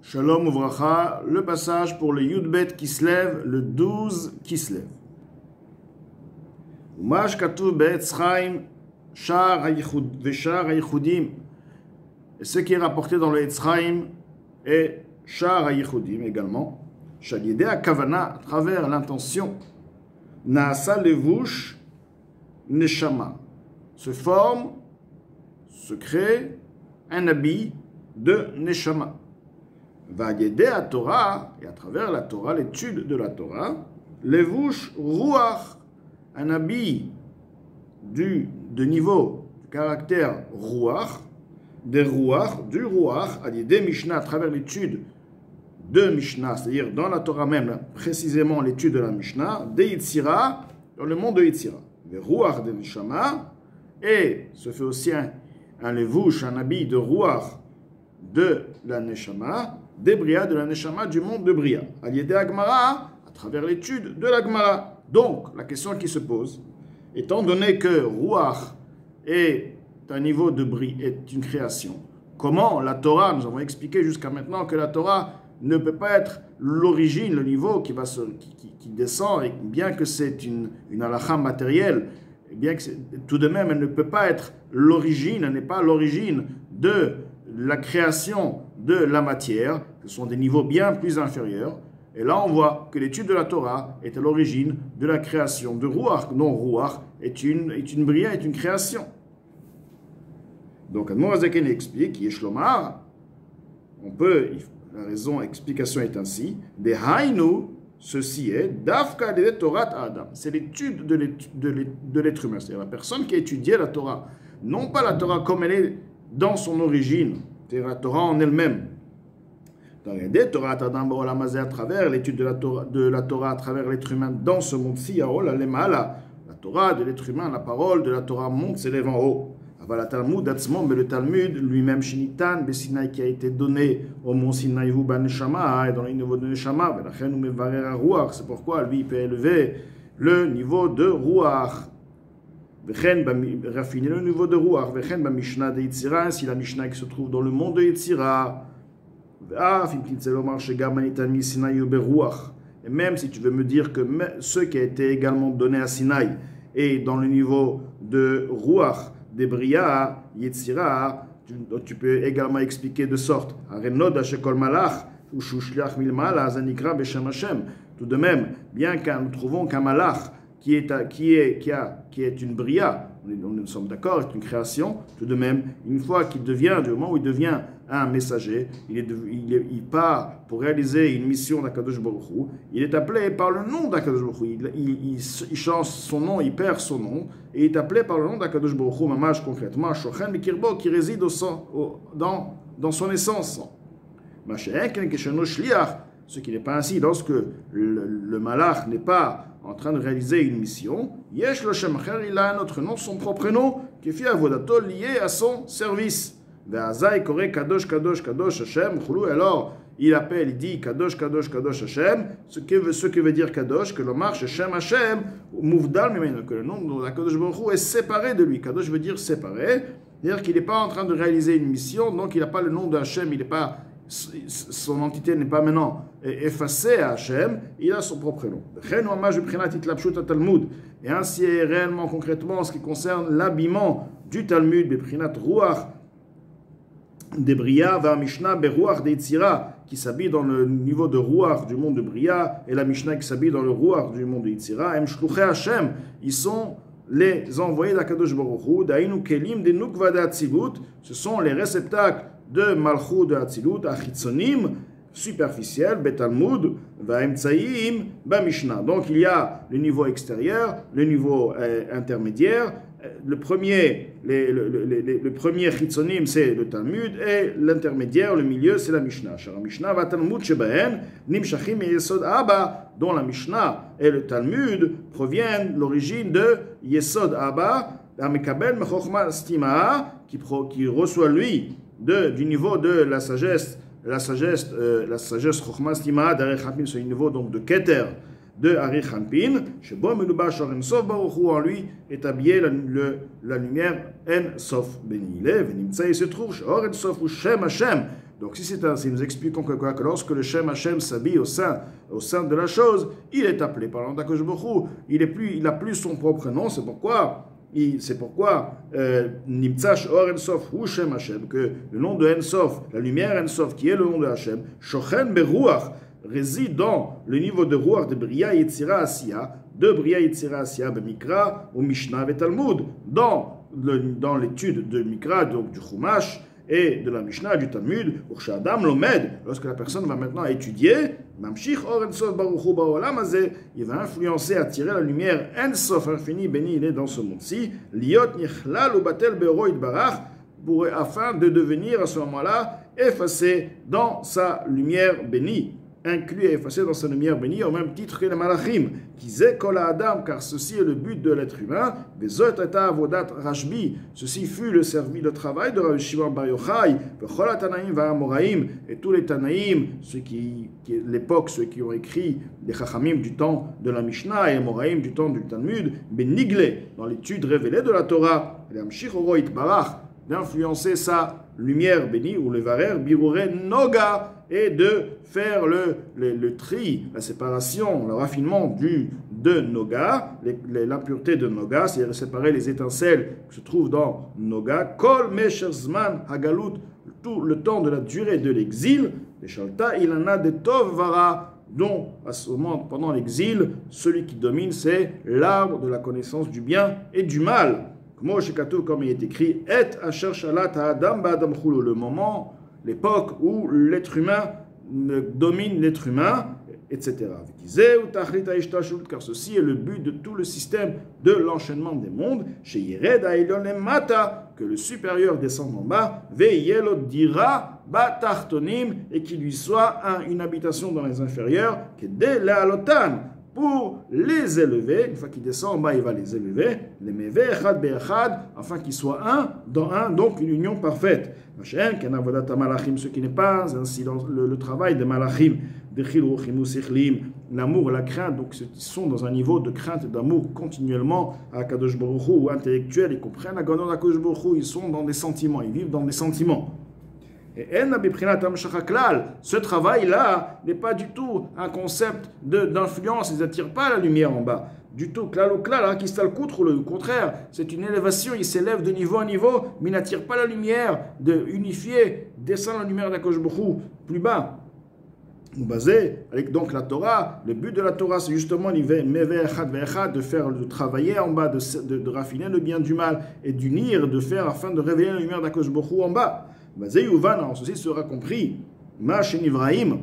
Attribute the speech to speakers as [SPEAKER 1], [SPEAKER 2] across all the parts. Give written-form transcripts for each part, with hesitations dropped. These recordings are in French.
[SPEAKER 1] Shalom Uvracha, le passage pour le Yudbet qui se lève, le 12 qui se lève. Umash Katuv Be'etz Chaim, Shar HaYichud, Veshar HaYichudim. Et ce qui est rapporté dans le Etz Chaim est Shar HaYichudim également. Shadidé à Kavana, à travers l'intention, Naasa Levush Neshama. Se forme, se crée un habit de Neshama. Va aider à Torah, et à travers la Torah, l'étude de la Torah, Levush Ruach, un habit de niveau, du caractère Ruach, des Ruach, du Ruach, à des Mishnah, à travers l'étude de Mishnah, c'est-à-dire dans la Torah même, précisément l'étude de la Mishnah, des Yitzira, dans le monde de Yitzira. Les Ruach de Neshama, et se fait aussi un Levush, un habit de Ruach de la Neshama, des Bria, de la Neshama, du monde de Bria. À l'idée Agmara, à travers l'étude de l'Agmara. Donc, la question qui se pose, étant donné que Ruach est un niveau de Bria, est une création, comment la Torah, nous avons expliqué jusqu'à maintenant que la Torah ne peut pas être l'origine, le niveau qui descend, et bien que c'est une halakha matérielle, et bien que tout de même, elle ne peut pas être l'origine, elle n'est pas l'origine de la création de la matière, ce sont des niveaux bien plus inférieurs. Et là, on voit que l'étude de la Torah est à l'origine de la création de Ruach. Non, Ruach est une bria, est une création. Donc, Admor Azaken explique, Yeshlomar, la explication est ainsi, de Hainu, ceci est, Dafka de Torah Adam. C'est l'étude de l'être humain, c'est-à-dire la personne qui a étudié la Torah. Non pas la Torah comme elle est dans son origine, c'est-à-dire la Torah en elle-même. Dans les Torah Adam à travers l'étude de la Torah à travers l'être humain dans ce monde-ci, la Torah de l'être humain, la parole de la Torah monte, s'élève en haut. La Talmud, mais le Talmud lui-même, Shinitan, Besinaï, qui a été donné au mont Sinaï, Neshama, et dans le niveau de Neshama, c'est pourquoi lui peut élever le niveau de Ruach. Raffiner le niveau de Ruach. Ainsi la Mishnah qui se trouve dans le monde de Yetzira. Et même si tu veux me dire que ce qui a été également donné à Sinaï est dans le niveau de Ruach, des Bria, Yetzira, tu peux également expliquer de sorte. Tout de même, bien que nous trouvons qu'un malach qui est une bria, nous sommes d'accord, c'est une création, tout de même, une fois du moment où il devient un messager, il part pour réaliser une mission d'Akadosh Baruch Hu, il est appelé par le nom d'Akadosh Baruch Hu, il change son nom, il perd son nom, et il est appelé par le nom d'Akadosh Baruch Hu, mamash concrètement, Shochen Mikirbo, qui réside dans son essence. Ce qui n'est pas ainsi lorsque le malach n'est pas en train de réaliser une mission. Yesh lo shem acher, il a un autre nom, son propre nom, qui est avodato lié à son service. Ve'azai kore kadosh kadosh kadosh Hashem chulu. Alors il dit kadosh kadosh kadosh Hashem. Ce que veut dire kadosh, que l'on marche Hashem Hashem mouvdal mimenu, que le nom de la kadosh baruch Hu est séparé de lui. Kadosh veut dire séparé, c'est-à-dire qu'il n'est pas en train de réaliser une mission, donc il n'a pas le nom de Hashem, il n'est pas, son entité n'est pas maintenant effacée à Hachem, il a son propre nom. Et ainsi est réellement, concrètement, en ce qui concerne l'habillement du Talmud, Beprinat Ruach, des Bria, va Mishnah, Beruach, des Yitzira, qui s'habille dans le niveau de Ruach du monde de Bria, et la Mishnah qui s'habille dans le Ruach du monde de Yitzira. Em Shluchei Hachem, ils sont les envoyés d'Akadosh Baruch Hu, Dainu Kelim, de Nukva de Atzilut, ce sont les réceptacles de Malchut de Atzilut, Achitzonim, superficiel, Betalmud, Vaemtsaïm, Bamishnah. Donc il y a le niveau extérieur, le niveau intermédiaire. Le premier Chitzonim, c'est le Talmud, et l'intermédiaire, le milieu, c'est la Mishnah. Shara Mishnah, va Talmud Shebahen, Nimshachim et Yesod Abba, dont la Mishnah et le Talmud proviennent l'origine de Yesod Abba, Amekabel Mechochma Stima, qui reçoit lui du niveau de la sagesse Chochma Stima d'Arich Hampin, c'est un niveau donc de Keter de Arich Hampin, Shebo Melubash En Sof Baruch Hu, en lui est habillé la lumière En Sof. Benile, Venimtsa, il se trouve, Or En Sof ou Shem Hashem, Donc si c'est ainsi, nous expliquons que lorsque le Shem Hashem s'habille au sein de la chose, il est appelé par l'Akadosh Baruch Hu. Il n'a plus son propre nom, c'est pourquoi Nimtzash Or Ensof Hu Shem Hashem, que le nom de Ensof, la lumière Ensof, qui est le nom de Hashem, Shochen Beruach, réside dans le niveau de Ruach de Bria Yetzira Asiya, de Bria Yetzira Asiya, Mikra ou Mishnah et Talmud, dans l'étude de Mikra, donc du Chumash, et de la Mishnah, du Talmud, Urshadam Lomed, lorsque la personne va maintenant étudier, Mamshich Or Ensof Baruch Hu Ba'olam Hazeh, il va influencer, attirer la lumière Ensof, infini, béni, il est dans ce monde-ci, Liot Nichlal ou Batel Be'oro Yitbarach, afin de devenir à ce moment-là effacé dans sa lumière bénie, inclus et effacé dans sa lumière bénie, au même titre que les malachim, qui kol adam, car ceci est le but de l'être humain, bezot eta avodat Rashbi, ceci fut le travail de Rabbi Shimon Bar Yochai, vechol hatanaim va'amoraim, et tous les tanaïm, ceux qui ont écrit les chachamim du temps de la Mishnah et Amoraim du temps du Talmud, benigle, dans l'étude révélée de la Torah, l'amshich oro itbarach, d'influencer sa lumière bénie, ou le varer birure noga, et de faire le tri, la séparation, le raffinement de Noga, l'impureté de Noga, c'est-à-dire séparer les étincelles qui se trouvent dans Noga, Kol Mesher Zman Hagalut, tout le temps de la durée de l'exil, les Shalta, il en a des Tov Vara, dont à ce moment, pendant l'exil, celui qui domine, c'est l'arbre de la connaissance du bien et du mal. Comme il est écrit, Et Asher Shalat Ha'adam Ba'adam Chulu, le moment, l'époque où l'être humain domine l'être humain, etc. Car ceci est le but de tout le système de l'enchaînement des mondes, que le supérieur descende en bas, et qu'il lui soit une habitation dans les inférieurs, pour les élever. Une fois qu'il descend en bas, il va les élever, les meve echad be'echad, afin qu'ils soient un dans un, donc une union parfaite. Ce qui n'est pas ainsi dans le travail des malachim, l'amour, la crainte, donc ils sont dans un niveau de crainte et d'amour continuellement à Kadosh Baruch Hu, ou intellectuel, ils comprennent à Kadosh Baruch Hu, ils sont dans des sentiments, ils vivent dans des sentiments. Et ce travail-là n'est pas du tout un concept d'influence, ils n'attirent pas la lumière en bas. Du tout, au contraire, c'est une élévation, il s'élève de niveau en niveau, mais il n'attire pas la lumière, de unifier, descend la lumière d'Akadosh Baruch Hu plus bas. Basé avec donc la Torah, le but de la Torah c'est justement de travailler en bas, de raffiner le bien du mal et d'unir, de faire afin de révéler la lumière d'Akadosh Baruch Hu en bas. Basé Yuvan, ceci sera compris. Ma'ashen Ivrahim,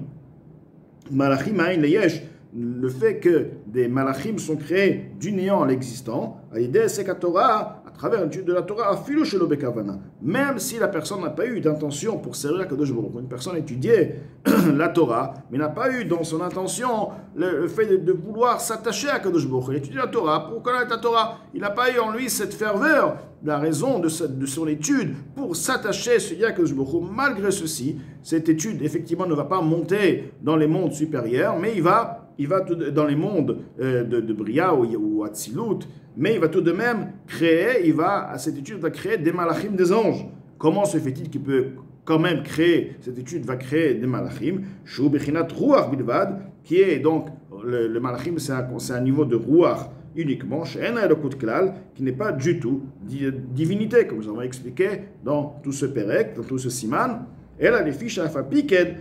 [SPEAKER 1] Malachim Aïn Leyesh, le fait que des malachim sont créés du néant à l'existant, à l'idée c'est qu'à Torah, à travers l'étude de la Torah, afilu shelo bekavana, même si la personne n'a pas eu d'intention pour servir à Kadosh Baruch Hu, une personne étudiait la Torah, mais n'a pas eu dans son intention le fait de vouloir s'attacher à Kadosh Baruch Hu, il étudie la Torah pour connaître la Torah, il n'a pas eu en lui cette ferveur, la raison de son étude pour s'attacher à Kadosh Baruch Hu. Malgré ceci, cette étude effectivement ne va pas monter dans les mondes supérieurs, mais il va dans les mondes de Bria ou Atzilut, mais il va tout de même créer, à cette étude va créer des malachim, des anges. Comment se fait-il qu'il peut quand même créer, cette étude va créer des malachim, Shu Bechinat Ruach Bilvad, qui est donc, le malachim c'est un niveau de Ruach uniquement, She'ena Elokut Klal, qui n'est pas du tout divinité, comme nous avons expliqué dans tout ce Perek, dans tout ce Siman, et là les fiches à Fapiked,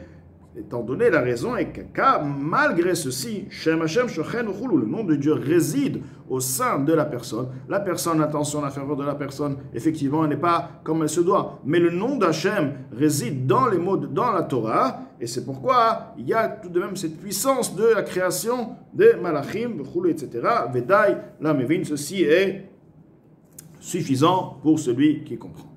[SPEAKER 1] étant donné la raison est que malgré ceci, Shem Hashem Shochen Uchulu, le nom de Dieu réside au sein de la personne. La personne, attention, la ferveur de la personne, effectivement, elle n'est pas comme elle se doit. Mais le nom d'Hachem réside dans les mots, dans la Torah, et c'est pourquoi il y a tout de même cette puissance de la création des malachim, etc. Vedai, la Mevin, ceci est suffisant pour celui qui comprend.